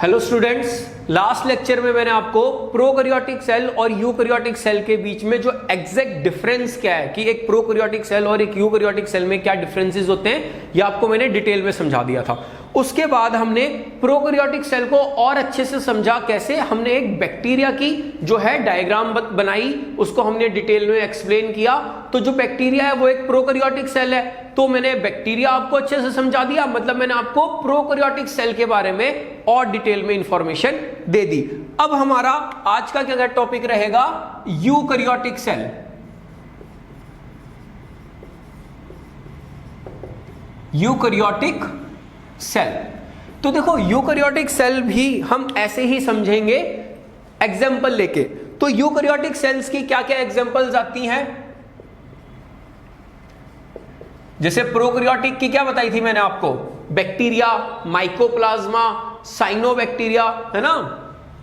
Hello students, last lecture में मैंने आपको प्रोकैरियोटिक सेल और यूकैरियोटिक सेल के बीच में जो एग्जैक्ट डिफरेंस क्या है कि एक प्रोकैरियोटिक सेल और एक यूकैरियोटिक सेल में क्या डिफरेंसेस होते हैं, ये आपको मैंने डिटेल में समझा दिया था। उसके बाद हमने प्रोकैरियोटिक सेल को और अच्छे से समझा, कैसे हमने एक बैक्टीरिया की जो है डायग्राम बनाई, उसको हमने डिटेल में एक्सप्लेन किया। तो जो बैक्टीरिया है वो एक प्रोकैरियोटिक सेल है, तो मैंने बैक्टीरिया आपको अच्छे से समझा दिया, मतलब मैंने आपको प्रोकैरियोटिक सेल के बारे में और डिटेल में इंफॉर्मेशन दे दी। अब हमारा आज का क्या टॉपिक रहेगा, यूकैरियोटिक सेल। यूकैरियोटिक सेल, तो देखो यूकैरियोटिक सेल भी हम ऐसे ही समझेंगे एग्जांपल लेके। तो यूकैरियोटिक सेल्स की क्या क्या एग्जांपल्स आती हैं, जैसे प्रोकैरियोटिक की क्या बताई थी मैंने आपको, बैक्टीरिया, माइकोप्लाज्मा, साइनोबैक्टीरिया, है ना,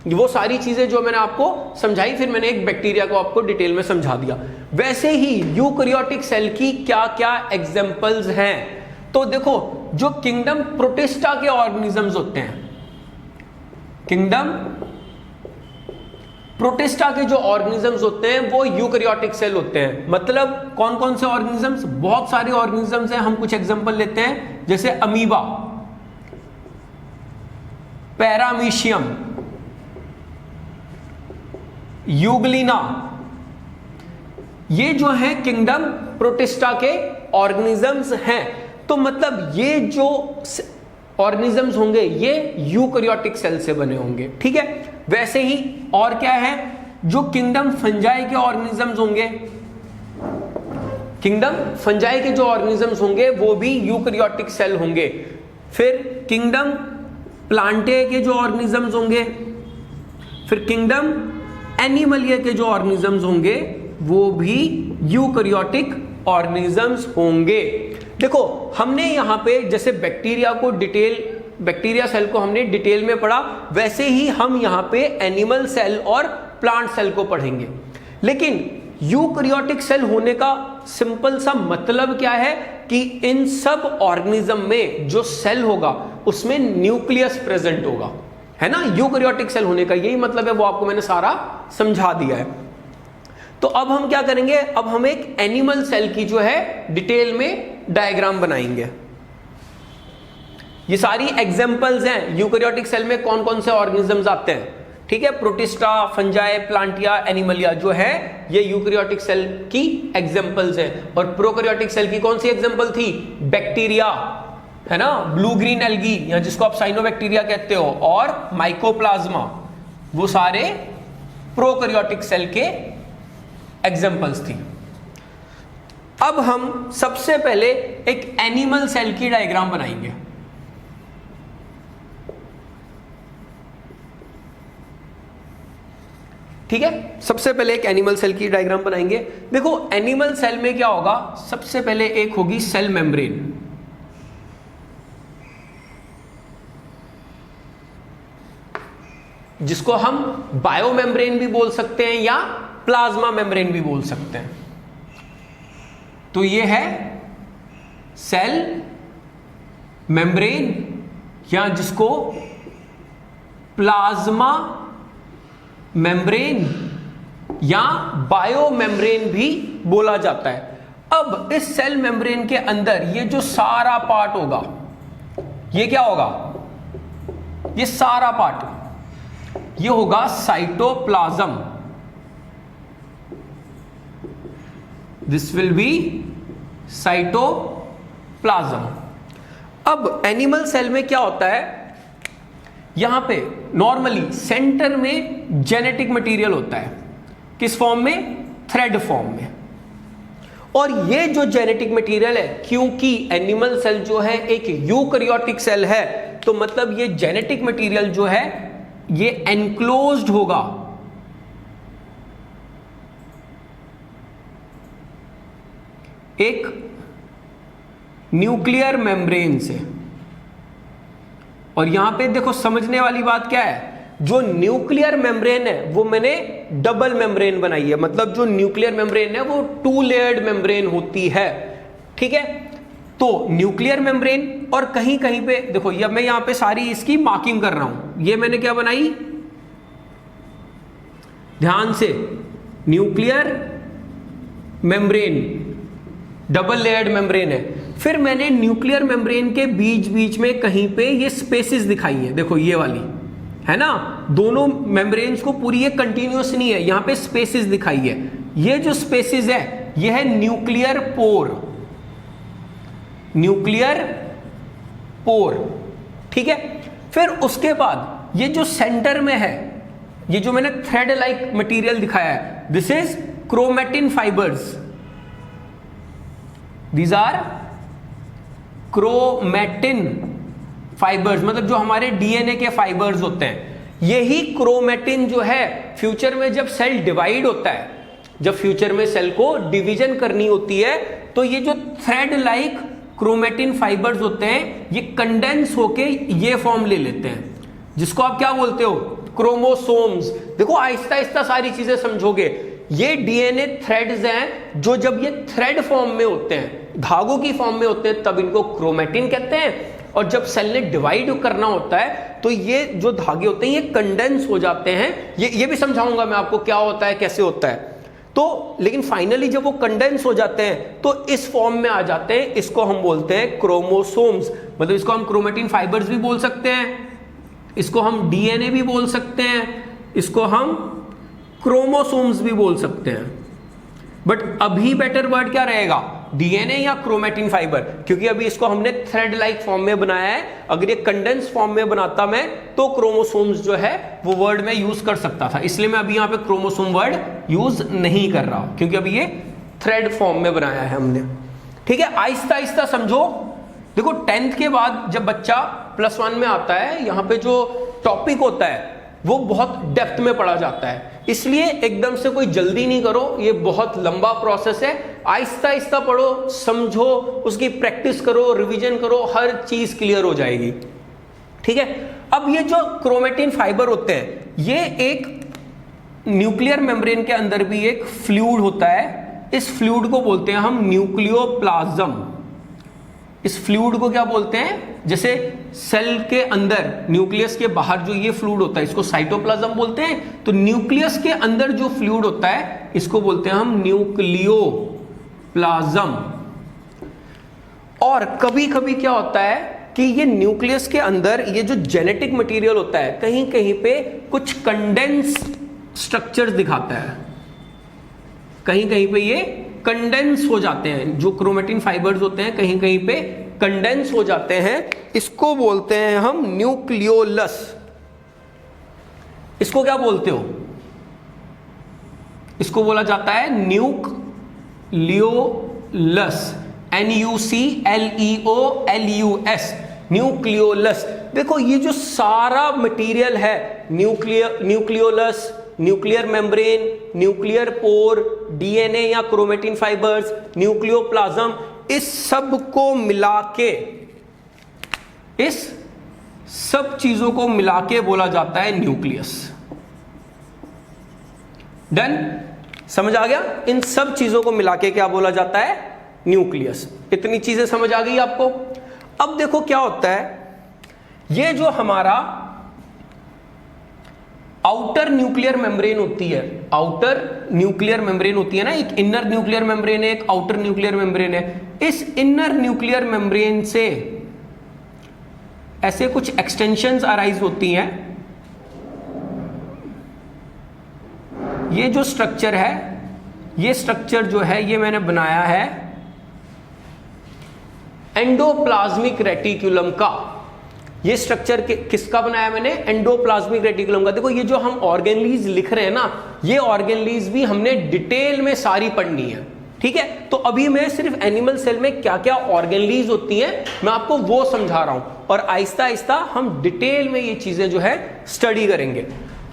वो सारी चीजें जो मैंने आपको समझाई, फिर मैंने एक बैक्टीरिया को आपको डिटेल में समझा दिया। वैसे ही यूकैरियोटिक सेल की क्या क्या एग्जांपल्स हैं, तो देखो जो किंगडम प्रोटिस्टा के ऑर्गेनिजम्स होते हैं, किंगडम प्रोटिस्टा के जो ऑर्गेनिजम्स होते हैं वो यूकैरियोटिक सेल होते हैं। मतलब कौन कौन से ऑर्गेनिजम्स, बहुत सारे ऑर्गेनिजम्स हैं। हम कुछ एग्जांपल लेते हैं, जैसे अमीबा, पैरामीशियम, यूग्लिना, ये जो है किंगडम प्रोटिस्टा के ऑर्गेनिजम्स हैं। तो मतलब ये जो ऑर्गेनिजम्स होंगे ये यूकैरियोटिक सेल से बने होंगे, ठीक है। वैसे ही और क्या है, जो किंगडम फंजाई के ऑर्गेनिजम्स होंगे, किंगडम फंजाई के जो ऑर्गेनिजम्स होंगे वो भी यूकैरियोटिक सेल होंगे। फिर किंगडम प्लांटे के जो ऑर्गेनिजम्स होंगे, फिर किंगडम एनिमलिया के जो ऑर्गेनिजम्स होंगे वो भी यूकैरियोटिक ऑर्गेनिजम्स होंगे। देखो हमने यहां पे जैसे बैक्टीरिया को डिटेल, बैक्टीरिया सेल को हमने डिटेल में पढ़ा, वैसे ही हम यहां पे एनिमल सेल और प्लांट सेल को पढ़ेंगे। लेकिन यूकैरियोटिक सेल होने का सिंपल सा मतलब क्या है कि इन सब ऑर्गेनिज्म में जो सेल होगा उसमें न्यूक्लियस प्रेजेंट होगा, है ना। यूकैरियोटिक सेल होने का यही मतलब है, वो आपको मैंने सारा समझा दिया है। तो अब हम क्या करेंगे, अब हम एक एनिमल सेल की जो है डिटेल में डायग्राम बनाएंगे। ये सारी एग्जांपल्स हैं यूकैरियोटिक सेल में कौन कौन से ऑर्गेनिजम्स आते हैं, ठीक है। प्रोटिस्टा, फंजाई, प्लांटिया, एनिमलिया जो है ये यूकैरियोटिक सेल की एग्जांपल्स हैं। और प्रोकैरियोटिक सेल की कौन सी एग्जांपल थी, बैक्टीरिया, है ना, ब्लू ग्रीन एल्गी या जिसको आप साइनोबैक्टीरिया कहते हो, और माइकोप्लाज्मा, वो सारे प्रोकैरियोटिक सेल के एग्जांपल्स थी। अब हम सबसे पहले एक एनिमल सेल की डायग्राम बनाएंगे। ठीक है, सबसे पहले एक एनिमल सेल की डायग्राम बनाएंगे। देखो एनिमल सेल में क्या होगा, सबसे पहले एक होगी सेल मेम्ब्रेन, जिसको हम बायो मेम्ब्रेन भी बोल सकते हैं या प्लाज्मा मेम्ब्रेन भी बोल सकते हैं। तो ये है सेल मेम्ब्रेन या जिसको प्लाज्मा मेम्ब्रेन या बायो मेम्ब्रेन भी बोला जाता है। अब इस सेल मेम्ब्रेन के अंदर ये जो सारा पार्ट होगा, ये क्या होगा, ये सारा पार्ट ये होगा cytoplasm. This will be cytoplasm. अब एनिमल सेल में क्या होता है, यहां पे नॉर्मली सेंटर में जेनेटिक मटेरियल होता है, किस फॉर्म में, थ्रेड फॉर्म में। और ये जो जेनेटिक मटेरियल है, क्योंकि एनिमल सेल जो है एक यूकैरियोटिक सेल है, तो मतलब ये जेनेटिक मटेरियल जो है ये एनक्लोज्ड होगा, एक न्यूक्लियर मेम्ब्रेन से। और यहां पे देखो समझने वाली बात क्या है, जो न्यूक्लियर मेम्ब्रेन है वो मैंने डबल मेम्ब्रेन बनाई है, मतलब जो न्यूक्लियर मेम्ब्रेन है वो 2 लेयर्ड मेम्ब्रेन होती है, ठीक है। तो न्यूक्लियर मेम्ब्रेन, और कहीं कहीं पे देखो, ये मैं यहां पे सारी इसकी मार्किंग कर रहा हूं, ये मैंने क्या बनाई, ध्यान से, nuclear membrane, double layered membrane है। फिर मैंने न्यूक्लियर मेम्ब्रेन के बीच बीच में कहीं पे ये स्पेसेस दिखाई हैं, देखो ये वाली है ना, दोनों मेम्ब्रेन्स को पूरी ये कंटिन्यूअस नहीं है, यहां पे स्पेसेस दिखाई है। ये जो स्पेसेस है ये है न्यूक्लियर पोर, न्यूक्लियर पोर, ठीक है। फिर उसके बाद ये जो सेंटर में है, ये जो मैंने थ्रेड लाइक मटेरियल दिखाया है, this is chromatin fibres, these are chromatin fibres, मतलब जो हमारे डीएनए के फाइबर्स होते हैं। यही क्रोमेटिन जो है फ्यूचर में जब सेल डिवाइड होता है, जब फ्यूचर में सेल को डिवीजन करनी होती है, तो ये जो थ्रेड लाइक क्रोमेटिन फाइबर्स होते हैं ये कंडेंस होके ये फॉर्म ले लेते हैं, जिसको आप क्या बोलते हो, क्रोमोसोम्स। देखो आहिस्ता आहिस्ता सारी चीजें समझोगे। ये डीएनए थ्रेड्स हैं जो जब ये थ्रेड फॉर्म में होते हैं, धागों की फॉर्म में होते हैं, तब इनको क्रोमेटिन कहते हैं। और जब सेल ने डिवाइड करना होता है तो ये जो धागे होते हैं ये कंडेंस हो जाते हैं। ये भी समझाऊंगा मैं आपको क्या होता है, कैसे होता है। तो लेकिन फाइनली जब वो कंडेंस हो जाते हैं तो इस फॉर्म में आ जाते हैं, इसको हम बोलते हैं क्रोमोसोम्स। मतलब इसको हम क्रोमेटिन फाइबर्स भी बोल सकते हैं, इसको हम डीएनए भी बोल सकते हैं, इसको हम क्रोमोसोम्स भी बोल सकते हैं। बट अभी बेटर वर्ड क्या रहेगा, डीएनए या क्रोमेटिन फाइबर, क्योंकि अभी इसको हमने थ्रेड लाइक फॉर्म में बनाया है। अगर ये कंडेंस फॉर्म में बनाता मैं तो क्रोमोसोम्स जो है वो वर्ड में यूज कर सकता था, इसलिए मैं अभी यहां पे क्रोमोसोम वर्ड यूज नहीं कर रहा हूं, क्योंकि अभी ये थ्रेड फॉर्म में बनाया है हमने। ठीक है, आहिस्ता आहिस्ता समझो। देखो 10th के बाद जब बच्चा +1 में आता है, यहां पे जो टॉपिक होता है वो बहुत डेप्थ में पढ़ा जाता है, इसलिए एकदम से कोई जल्दी नहीं करो, ये बहुत लंबा प्रोसेस है। आहिस्ता आहिस्ता पढ़ो, समझो, उसकी प्रैक्टिस करो, रिवीजन करो, हर चीज क्लियर हो जाएगी। ठीक है, अब ये जो क्रोमेटिन फाइबर होते हैं, ये एक न्यूक्लियर मेम्ब्रेन के अंदर भी एक फ्लूइड होता है, इस फ्लूइड को बोलते हैं हम न्यूक्लियोप्लाज्म। इस फ्लूइड को क्या बोलते हैं, जैसे सेल के अंदर न्यूक्लियस के बाहर जो ये फ्लूइड होता है इसको साइटोप्लाज्म बोलते हैं, तो न्यूक्लियस के अंदर जो फ्लूइड होता है इसको बोलते हैं हम न्यूक्लियोप्लाज्म। और कभी कभी क्या होता है कि ये न्यूक्लियस के अंदर ये जो जेनेटिक मटेरियल होता है कहीं कहीं पे कुछ कंडेंस स्ट्रक्चर्स दिखाता है, कहीं कहीं पे ये कंडेंस हो जाते हैं, जो क्रोमेटिन फाइबर्स होते हैं कहीं कहीं पे कंडेंस हो जाते हैं, इसको बोलते हैं हम न्यूक्लियोलस। इसको क्या बोलते हो, इसको बोला जाता है न्यूक्लियोलस, NUCLEOLUS, न्यूक्लियोलस। देखो ये जो सारा मटेरियल है, nucleolus, nuclear membrane, nuclear pore, DNA या क्रोमेटिन फाइबर्स, न्यूक्लियोप्लाज्म, इस सब को मिला के, इस सब चीजों को मिला के बोला जाता है न्यूक्लियस। डन, समझ आ गया? इन सब चीजों को मिला के क्या बोला जाता है, न्यूक्लियस। इतनी चीजें समझ आ गई आपको? अब देखो क्या होता है, ये जो हमारा आउटर न्यूक्लियर मेम्ब्रेन होती है, आउटर न्यूक्लियर मेम्ब्रेन होती है ना, एक इनर न्यूक्लियर मेम्ब्रेन है, एक आउटर न्यूक्लियर मेम्ब्रेन है। इस इनर न्यूक्लियर मेम्ब्रेन से ऐसे कुछ एक्सटेंशंस अराइज होती हैं। ये जो स्ट्रक्चर है, ये स्ट्रक्चर जो है ये मैंने बनाया है एंडोप्लाज्मिक रेटिकुलम का। ये स्ट्रक्चर किसका बनाया मैंने, एंडोप्लाज्मिक रेटिकुलम का। देखो ये जो हम ऑर्गेनलीज लिख रहे हैं ना, ये ऑर्गेनलीज भी हमने डिटेल में सारी पढ़नी है। ठीक है, तो अभी मैं सिर्फ एनिमल सेल में क्या क्या ऑर्गेनलीज होती हैं मैं आपको वो समझा रहा हूं, और आहिस्ता आहिस्ता हम डिटेल में ये चीजें जो है स्टडी करेंगे।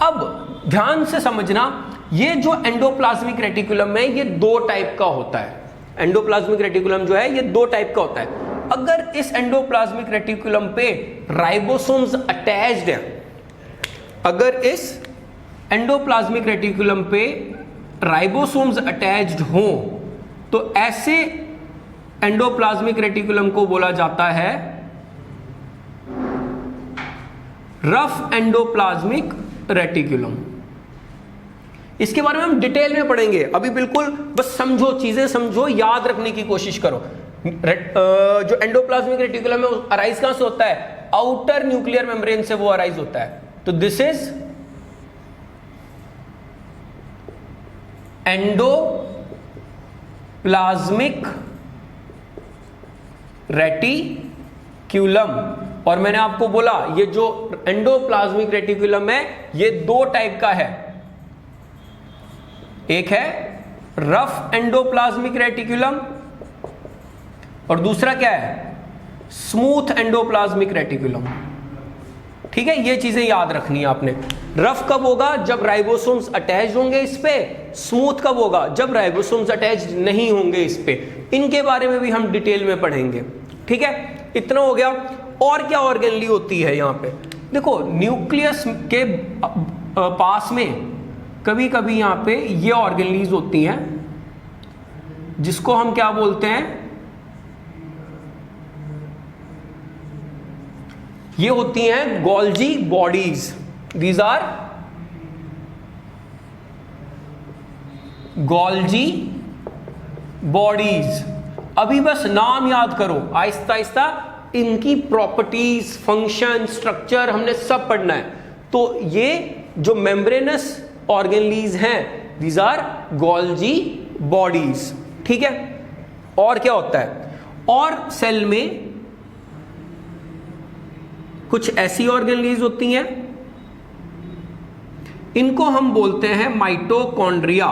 अब ध्यान से समझना, ये जो एंडोप्लाज्मिक रेटिकुलम है ये 2 टाइप का होता है। एंडोप्लाज्मिक रेटिकुलम जो है ये 2 टाइप का होता है। अगर इस एंडोप्लाज्मिक रेटिकुलम पे राइबोसोम्स अटैच्ड हैं, अगर इस एंडोप्लाज्मिक रेटिकुलम पे राइबोसोम्स अटैच्ड हों, तो ऐसे एंडोप्लाज्मिक रेटिकुलम को बोला जाता है रफ एंडोप्लाज्मिक रेटिकुलम। इसके बारे में हम डिटेल में पढ़ेंगे, अभी बिल्कुल बस समझो, चीजें समझो, याद रखने की कोशिश करो। जो एंडोप्लाज्मिक रेटिकुलम है अराइज कहां से होता है? आउटर न्यूक्लियर मेम्ब्रेन से वो अराइज होता है। तो दिस इज एंडोप्लाज्मिक रेटिक्यूलम। और मैंने आपको बोला ये जो एंडोप्लाज्मिक रेटिकुलम है ये दो टाइप का है, एक है रफ एंडोप्लाज्मिक रेटिकुलम और दूसरा क्या है? Smooth endoplasmic reticulum. ठीक है, ये चीजें याद रखनी है आपने। रफ कब होगा? जब राइबोसोम्स अटैच होंगे इस पे। स्मूथ कब होगा? जब राइबोसोम्स अटैच नहीं होंगे इस पे। इनके बारे में भी हम डिटेल में पढ़ेंगे। ठीक है, इतना हो गया। और क्या ऑर्गेनली होती है यहां पे? देखो न्यूक्लियस के पास में कभी कभी यहां पे ये ऑर्गेनलीज होती हैं जिसको हम क्या बोलते हैं? ये होती हैं Golgi bodies. These are Golgi bodies. अभी बस नाम याद करो, आहिस्ता आहिस्ता इनकी प्रॉपर्टीज, फंक्शन, स्ट्रक्चर हमने सब पढ़ना है। तो ये जो मेम्ब्रेनस ऑर्गेनलीज हैं दीज आर गोल्जी बॉडीज। ठीक है, और क्या होता है? और सेल में कुछ ऐसी ऑर्गेनलीज होती हैं, इनको हम बोलते हैं माइटोकॉन्ड्रिया।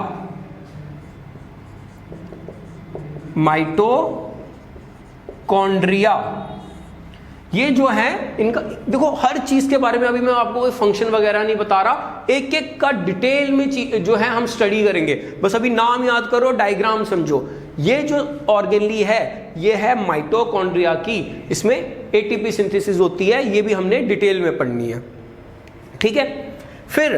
माइटोकॉन्ड्रिया ये जो है इनका, देखो हर चीज के बारे में अभी मैं आपको कोई फंक्शन वगैरह नहीं बता रहा, एक एक का डिटेल में जो है हम स्टडी करेंगे। बस अभी नाम याद करो, डायग्राम समझो। ये जो ऑर्गेनली है ये है माइटोकॉन्ड्रिया की, इसमें एटीपी सिंथेसिस होती है, ये भी हमने डिटेल में पढ़नी है। ठीक है, फिर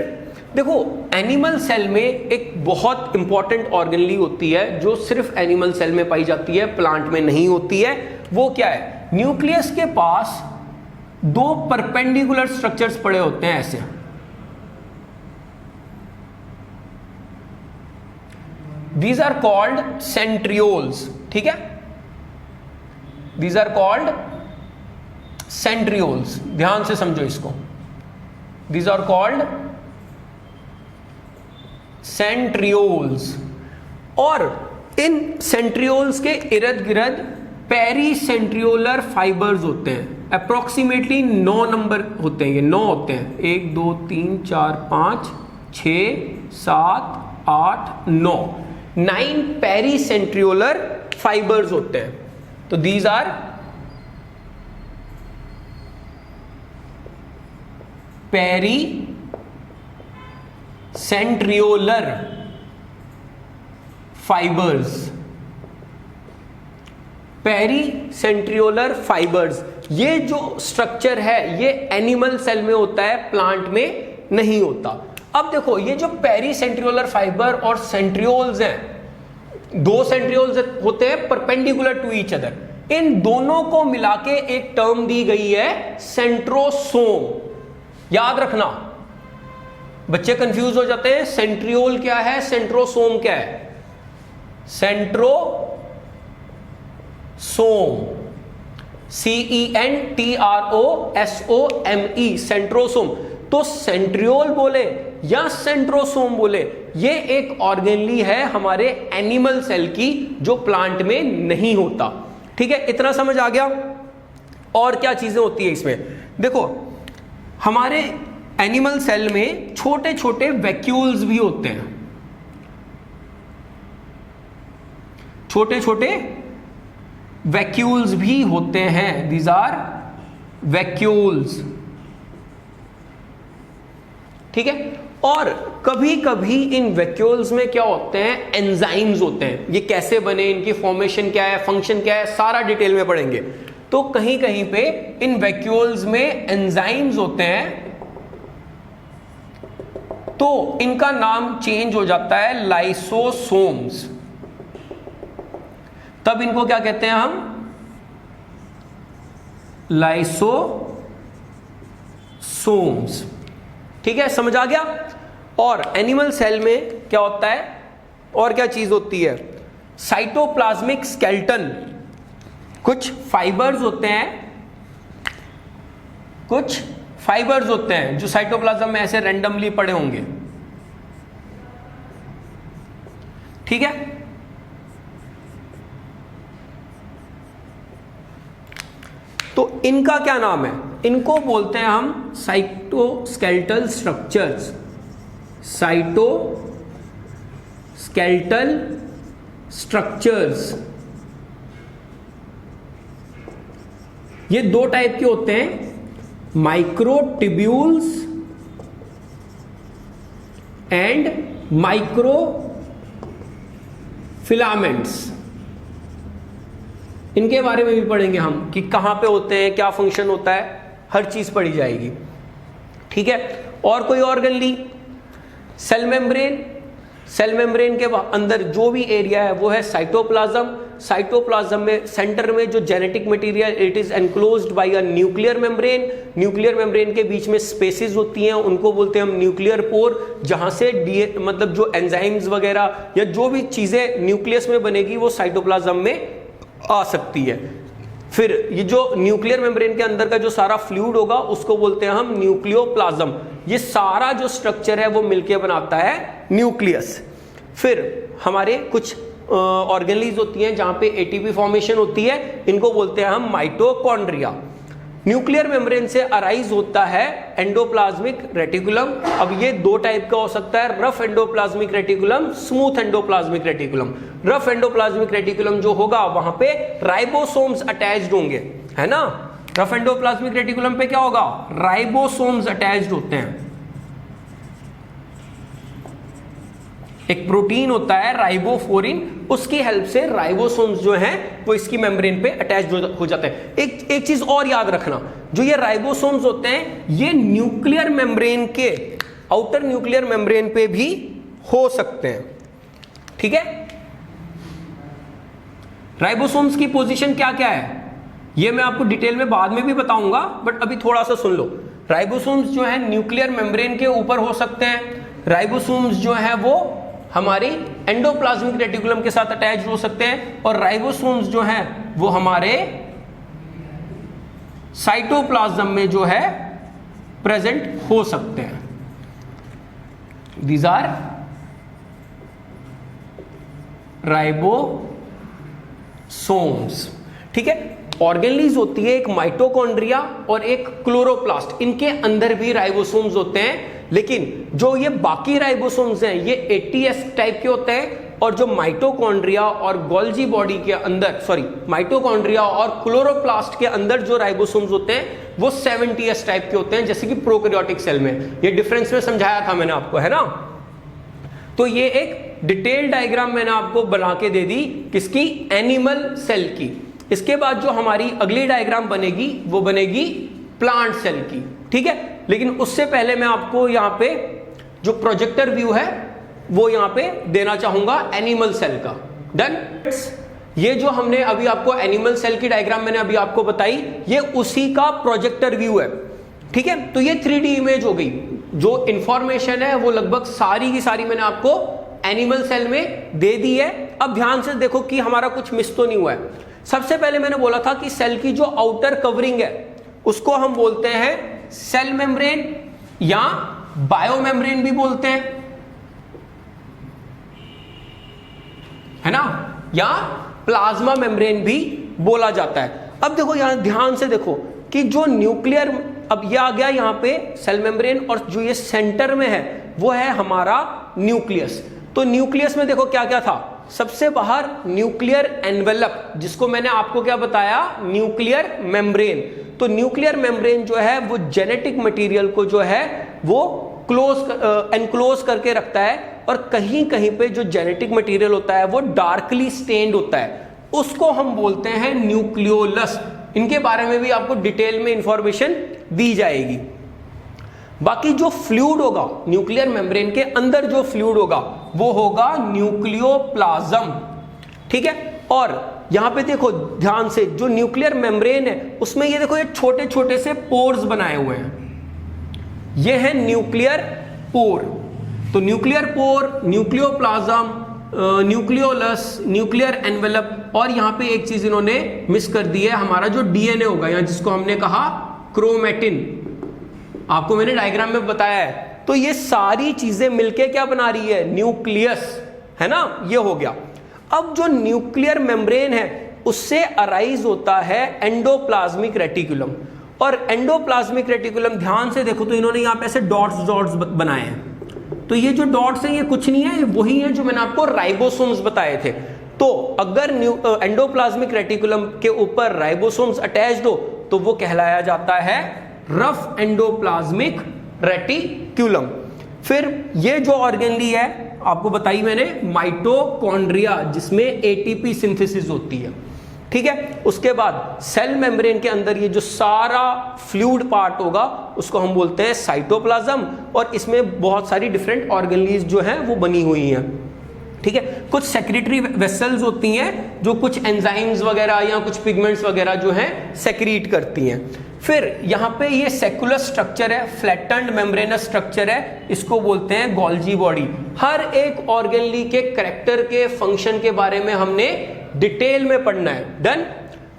देखो एनिमल सेल में एक बहुत इंपॉर्टेंट ऑर्गेनली होती है जो सिर्फ एनिमल सेल में पाई जाती है, प्लांट में नहीं होती है। वो क्या है? न्यूक्लियस के पास दो परपेंडिकुलर स्ट्रक्चर्स पड़े होते हैं ऐसे। These are called centrioles। ठीक है, These are called centrioles। ध्यान से समझो इसको। These are called centrioles। और इन centrioles के इर्द गिर्द पेरीसेंट्रियोलर फाइबर्स होते हैं। अप्रोक्सीमेटली 9 नंबर होते हैं, ये 9 होते हैं। 1 2 3 4 5 6 7 8 9 9 पेरीसेंट्रियोलर फाइबर्स होते हैं। तो these are pericentriolar fibres. Pericentriolar fibres, ये जो स्ट्रक्चर है ये एनिमल सेल में होता है, प्लांट में नहीं होता। अब देखो ये जो पेरीसेंट्रियोलर फाइबर और सेंट्रियोल्स हैं, दो सेंट्रियोल्स होते हैं परपेंडिकुलर टू ईच अदर, इन दोनों को मिला के एक टर्म दी गई है सेंट्रोसोम। याद रखना, बच्चे कंफ्यूज हो जाते हैं, सेंट्रियोल क्या है, सेंट्रोसोम क्या है। Centrosome, CENTROSOME, centrosome. तो सेंट्रियोल बोले या सेंट्रोसोम बोले, ये एक ऑर्गेनली है हमारे एनिमल सेल की जो प्लांट में नहीं होता। ठीक है, इतना समझ आ गया। और क्या चीजें होती है इसमें? देखो हमारे एनिमल सेल में छोटे छोटे वैक्यूल्स भी होते हैं, छोटे छोटे वैक्यूल्स भी होते हैं। These are vacuoles. ठीक है, और कभी कभी इन वैक्यूल्स में क्या होते हैं, एंजाइम्स होते हैं। ये कैसे बने, इनकी फॉर्मेशन क्या है, फंक्शन क्या है, सारा डिटेल में पढ़ेंगे। तो कहीं कहीं पे इन वैक्यूल्स में एंजाइम्स होते हैं, तो इनका नाम चेंज हो जाता है लाइसोसोम्स। तब इनको क्या कहते हैं हम, लाइसोसोम्स। ठीक है, समझ आ गया। और एनिमल सेल में क्या होता है, और क्या चीज होती है, साइटोप्लाज्मिक स्केलेटन। कुछ फाइबर्स होते हैं जो साइटोप्लाज्म में ऐसे रैंडमली पड़े होंगे। ठीक है, तो इनका क्या नाम है, इनको बोलते हैं हम साइटोस्केलेटल स्ट्रक्चर्स। साइटोस्केलेटल स्ट्रक्चर्स ये दो टाइप के होते हैं, माइक्रोट्यूब्यूल्स एंड माइक्रोफिलामेंट्स। इनके बारे में भी पढ़ेंगे हम कि कहां पे होते हैं, क्या फंक्शन होता है, हर चीज पढ़ी जाएगी। ठीक है, और कोई ऑर्गन ली, सेल मेम्ब्रेन के अंदर जो भी एरिया है वो है साइटोप्लाज्म। साइटोप्लाज्म में सेंटर में जो genetic material, it is enclosed bye a nuclear membrane. Nuclear membrane के बीच में स्पेसेस होती हैं, उनको बोलते हैं हम न्यूक्लियर पोर, जहां से मतलब जो एंजाइम्स वगैरह या जो भी चीजें न्यूक्लियस में बनेगी वो साइटोप्लाज्म में आ सकती है। फिर ये जो न्यूक्लियर मेम्ब्रेन के अंदर का जो सारा फ्लूइड होगा उसको बोलते हैं हम न्यूक्लियोप्लाज्म। ये सारा जो स्ट्रक्चर है वो मिलके बनाता है न्यूक्लियस। फिर हमारे कुछ ऑर्गेनलीज होती हैं जहां पे एटीपी फॉर्मेशन होती है, इनको बोलते हैं हम माइटोकॉन्ड्रिया। न्यूक्लियर मेम्ब्रेन से अराइज होता है एंडोप्लाज्मिक रेटिकुलम। अब ये दो टाइप का हो सकता है, rough endoplasmic reticulum, smooth endoplasmic reticulum. Rough endoplasmic reticulum जो होगा वहां पे राइबोसोम्स अटैच्ड होंगे, है ना। रफ एंडोप्लाज्मिक रेटिकुलम पे क्या होगा, राइबोसोम्स अटैच्ड होते हैं। एक प्रोटीन होता है राइबोफोरिन, उसकी हेल्प से राइबोसोम्स जो हैं वो इसकी मेम्ब्रेन पे अटैच हो जाते हैं। एक चीज और याद रखना, जो ये राइबोसोम्स होते हैं ये न्यूक्लियर मेम्ब्रेन के, आउटर न्यूक्लियर मेम्ब्रेन पे भी हो सकते हैं। ठीक है, राइबोसोम्स की पोजीशन क्या क्या है ये मैं आपको डिटेल में बाद में भी बताऊंगा, बट अभी थोड़ा सा सुन लो। राइबोसोम्स जो है न्यूक्लियर मेम्ब्रेन के ऊपर हो सकते हैं। राइबोसोम्स जो है वो हमारी एंडोप्लाज्मिक रेटिकुलम के साथ अटैच हो सकते हैं, और राइबोसोम्स जो है वो हमारे साइटोप्लाज्म में जो है प्रेजेंट हो सकते हैं। These are ribosomes. ठीक है, ऑर्गेनलीज होती है एक माइटोकॉन्ड्रिया और एक क्लोरोप्लास्ट, इनके अंदर भी राइबोसोम्स होते हैं। लेकिन जो ये बाकी राइबोसोम्स हैं ये ATS टाइप के होते हैं, और जो माइटोकॉन्ड्रिया और गोल्जी बॉडी के अंदर, माइटोकॉन्ड्रिया और क्लोरोप्लास्ट के अंदर जो राइबोसोम्स होते हैं वो 70S टाइप के होते हैं, जैसे कि प्रोकैरियोटिक सेल में। ये डिफरेंस में समझाया था मैंने आपको, है ना। तो ये एक डिटेल डायग्राम मैंने आपको बना के दे दी, किसकी, एनिमल सेल की। इसके बाद जो हमारी अगली डायग्राम बनेगी वो बनेगी प्लांट सेल की। ठीक है, लेकिन उससे पहले मैं आपको यहाँ पे जो प्रोजेक्टर व्यू है वो यहाँ पे देना चाहूंगा एनिमल सेल का। डन। ये जो हमने अभी आपको एनिमल सेल की डायग्राम मैंने अभी आपको बताई, ये उसी का प्रोजेक्टर व्यू है। ठीक है, तो ये 3D इमेज हो गई। जो इंफॉर्मेशन है वो लगभग सारी की सारी मैंने आपको एनिमल सेल में दे दी है। अब ध्यान से देखो कि हमारा कुछ मिस तो नहीं हुआ है। सबसे पहले मैंने बोला था कि सेल की जो आउटर कवरिंग है उसको हम बोलते हैं सेल मेम्ब्रेन, या बायो मेम्ब्रेन भी बोलते हैं, है ना, या प्लाज्मा मेम्ब्रेन भी बोला जाता है। अब देखो यहां ध्यान से देखो कि जो न्यूक्लियर, अब ये आ गया यहां पे सेल मेम्ब्रेन, और जो ये सेंटर में है वो है हमारा न्यूक्लियस। तो न्यूक्लियस में देखो क्या क्या था, सबसे बाहर न्यूक्लियर एनवेलप, जिसको मैंने आपको क्या बताया, न्यूक्लियर मेम्ब्रेन। तो न्यूक्लियर मेम्ब्रेन जो है वो जेनेटिक मटेरियल को जो है वो एनक्लोज करके रखता है, और कहीं कहीं पे जो जेनेटिक मटेरियल होता है वो डार्कली स्टेन्ड होता है, उसको हम बोलते हैं न्यूक्लियोलस। इनके बारे में भी आपको डिटेल में इंफॉर्मेशन दी जाएगी। बाकी जो फ्लूइड होगा न्यूक्लियर मेम्ब्रेन के अंदर, जो फ्लूइड होगा वो होगा न्यूक्लियोप्लाज्म। ठीक है, और यहां पे देखो ध्यान से, जो न्यूक्लियर मेम्ब्रेन है उसमें ये देखो ये छोटे छोटे से पोर्स बनाए हुए हैं, ये है न्यूक्लियर पोर। तो nuclear pore, nucleoplasm, nucleolus, nuclear envelope, और यहां पे एक चीज इन्होंने मिस कर दी है, हमारा जो डीएनए होगा या जिसको हमने कहा क्रोमेटिन, आपको मैंने डायग्राम में बताया है। तो ये सारी चीजें मिलके क्या बना रही है, न्यूक्लियस, है ना, ये हो गया। अब जो न्यूक्लियर मेम्ब्रेन है उससे अराइज होता है एंडोप्लाज्मिक रेटिकुलम, और एंडोप्लाज्मिक रेटिकुलम ध्यान से देखो तो इन्होंने यहां पे ऐसे डॉट्स डॉट्स बनाए हैं। तो ये जो डॉट्स हैं ये कुछ नहीं है, वही है जो मैंने आपको राइबोसोम्स बताए थे। तो अगर एंडोप्लाज्मिक रेटिकुलम के ऊपर राइबोसोम्स अटैच्ड हो तो वो कहलाया जाता है रफ एंडोप्लाज्मिक रेटिकुलम। फिर ये जो ऑर्गेनली है आपको बताई मैंने, माइटोकॉन्ड्रिया, जिसमें एटीपी सिंथेसिस होती है, ठीक है। उसके बाद सेल मेम्ब्रेन के अंदर ये जो सारा फ्लूइड पार्ट होगा उसको हम बोलते हैं साइटोप्लाज्म, और इसमें बहुत सारी डिफरेंट ऑर्गेनलीज जो हैं वो बनी हुई हैं, ठीक है। कुछ सेक्रेटरी वेसल्स होती हैं जो कुछ एंजाइम्स वगैरह या कुछ पिगमेंट्स वगैरह जो हैं सेक्रीट करती हैं। फिर यहाँ पे ये सेकुलर स्ट्रक्चर है, फ्लैटन्ड मेम्ब्रेनस स्ट्रक्चर है, इसको बोलते हैं गोल्जी बॉडी। हर एक ऑर्गेनली के कैरेक्टर के फंक्शन के बारे में हमने डिटेल में पढ़ना है, डन।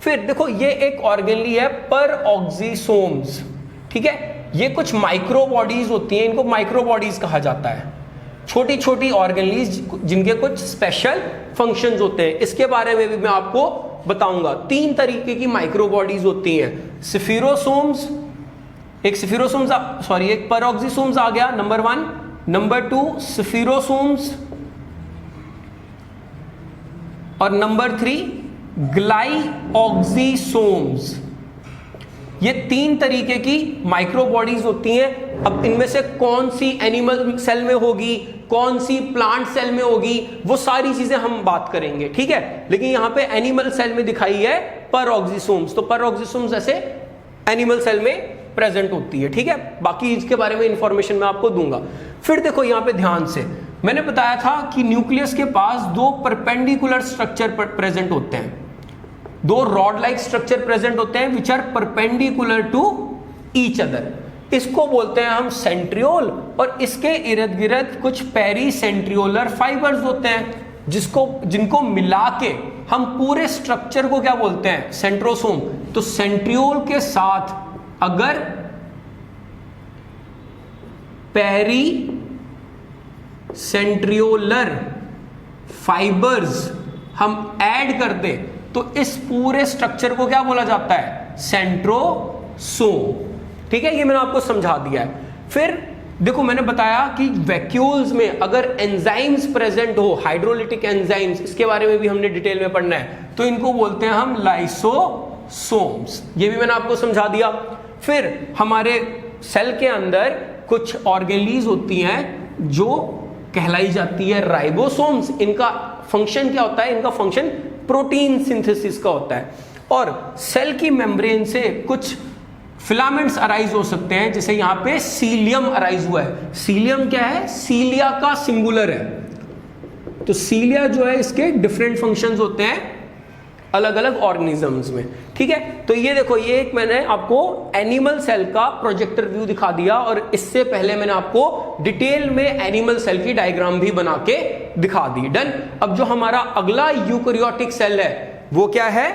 फिर देखो ये एक ऑर्गेनली है परऑक्सीसोम्स, ठीक है। ये कुछ माइक्रो बॉडीज होती हैं, इनको माइक्रो बॉडीज कहा जाता है, छोटी छोटी ऑर्गेनलीज जिनके कुछ स्पेशल फंक्शंस होते हैं। इसके बारे में भी मैं आपको बताऊंगा। 3 तरीके की माइक्रो बॉडीज होती हैं, स्फीरोसोम्स, एक परऑक्सीसोम्स आ गया नंबर 1, नंबर 2 स्फीरोसोम्स, और नंबर 3 ग्लाइऑक्सीसोम्स। ये 3 तरीके की माइक्रो बॉडीज होती हैं। अब इनमें से कौन सी एनिमल सेल में होगी, कौन सी प्लांट सेल में होगी, वो सारी चीजें हम बात करेंगे, ठीक है। लेकिन यहां पे एनिमल सेल में दिखाई है परऑक्सीसोम्स, तो परऑक्सीसोम्स ऐसे एनिमल सेल में प्रेजेंट होती है, ठीक है। बाकी इसके बारे में इंफॉर्मेशन मैं आपको दूंगा। फिर देखो यहां पे ध्यान से, मैंने बताया था कि न्यूक्लियस के पास 2 परपेंडिकुलर स्ट्रक्चर प्रेजेंट होते हैं, 2 रॉड लाइक स्ट्रक्चर प्रेजेंट होते हैं which are perpendicular to each other. इसको बोलते हैं हम सेंट्रियोल, और इसके इर्द गिर्द कुछ पेरी सेंट्रियोलर फाइबर्स होते हैं जिनको मिला के हम पूरे स्ट्रक्चर को क्या बोलते हैं, सेंट्रोसोम। तो सेंट्रियोल के साथ अगर पेरी सेंट्रियोलर फाइबर्स हम ऐड कर दें तो इस पूरे स्ट्रक्चर को क्या बोला जाता है, सेंट्रोसोम, ठीक है। ये मैंने आपको समझा दिया है। फिर देखो मैंने बताया कि वैक्यूल्स में अगर एंजाइम्स प्रेजेंट हो, हाइड्रोलिटिक एंजाइम्स, इसके बारे में भी हमने डिटेल में पढ़ना है, तो इनको बोलते हैं हम लाइसोसोम्स, ये भी मैंने आपको समझा दिया। फिर हमारे सेल के अंदर कुछ ऑर्गेनलीज होती हैं जो कहलाई जाती है राइबोसोम्स। इनका फंक्शन क्या होता है, इनका फंक्शन प्रोटीन सिंथेसिस का होता है। और सेल की मेम्ब्रेन से कुछ फिलामेंट्स अराइज हो सकते हैं, जैसे यहां पे सीलियम अराइज हुआ है। सीलियम क्या है, सीलिया का सिंगुलर है, तो सीलिया जो है इसके डिफरेंट फंक्शंस होते हैं अलग अलग ऑर्गेनिजम्स में, ठीक है। तो ये देखो, ये एक मैंने आपको एनिमल सेल का प्रोजेक्टर व्यू दिखा दिया, और इससे पहले मैंने आपको डिटेल में एनिमल सेल की डायग्राम भी बना के दिखा दी, डन। अब जो हमारा अगला यूकैरियोटिक सेल है वो क्या है,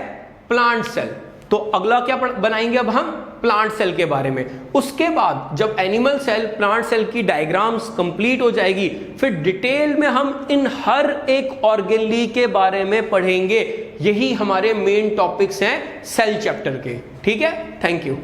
प्लांट सेल। तो अगला क्या बनाएंगे अब हम, प्लांट सेल के बारे में। उसके बाद जब एनिमल सेल प्लांट सेल की डायग्राम्स कंप्लीट हो जाएगी, फिर डिटेल में हम इन हर एक ऑर्गेनली के बारे में पढ़ेंगे। यही हमारे मेन टॉपिक्स हैं सेल चैप्टर के, ठीक है। Thank you.